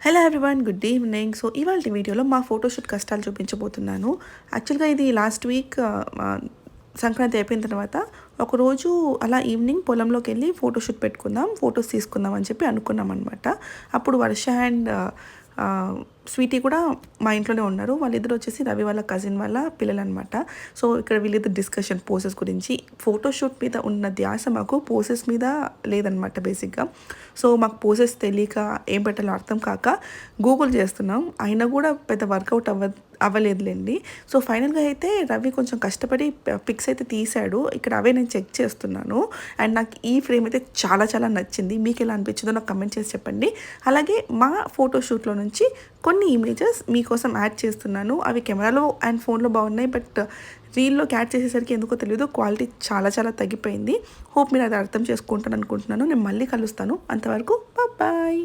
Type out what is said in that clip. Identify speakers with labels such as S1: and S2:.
S1: Hello everyone, good evening. So ఇవాళ వీడియోలో మా ఫోటోషూట్ కష్టాలు చూపించబోతున్నాను. యాక్చువల్గా ఇది లాస్ట్ వీక్ సంక్రాంతి అయిపోయిన తర్వాత ఒకరోజు అలా ఈవినింగ్ పొలంలోకి వెళ్ళి ఫోటోషూట్ పెట్టుకుందాం, ఫొటోస్ తీసుకుందాం అని చెప్పి అనుకున్నాం అనమాట. అప్పుడు వర్ష అండ్ స్వీటీ కూడా మా ఇంట్లోనే ఉన్నారు. వాళ్ళిద్దరు వచ్చేసి రవి వాళ్ళ కజిన్ వాళ్ళ పిల్లలు అనమాట. సో ఇక్కడ వీళ్ళిద్దరు డిస్కషన్ పోసెస్ గురించి. ఫోటోషూట్ మీద ఉన్న ధ్యాస మాకు పోసెస్ మీద లేదనమాట బేసిక్గా. సో మాకు పోసెస్ తెలియక ఏం పెట్టాలో అర్థం కాక గూగుల్ చేస్తున్నాం, అయినా కూడా పెద్ద వర్కౌట్ అవ్వలేదులేండి. సో ఫైనల్గా అయితే రవి కొంచెం కష్టపడి పిక్స్ అయితే తీశాడు. ఇక్కడ అవే నేను చెక్ చేస్తున్నాను. అండ్ నాకు ఈ ఫ్రేమ్ అయితే చాలా చాలా నచ్చింది. మీకు ఎలా అనిపించిందో నాకు కమెంట్ చేసి చెప్పండి. అలాగే మా ఫోటోషూట్లో నుంచి కొన్ని ఇమేజెస్ మీకోసం యాడ్ చేస్తున్నాను. అవి కెమెరాలో అండ్ ఫోన్లో బాగున్నాయి, బట్ రీల్లోకి యాడ్ చేసేసరికి ఎందుకో తెలియదు క్వాలిటీ చాలా చాలా తగ్గిపోయింది. హోప్ మీరు అది అర్థం చేసుకుంటాను అనుకుంటున్నాను. నేను మళ్ళీ కలుస్తాను. అంతవరకు బాయ్.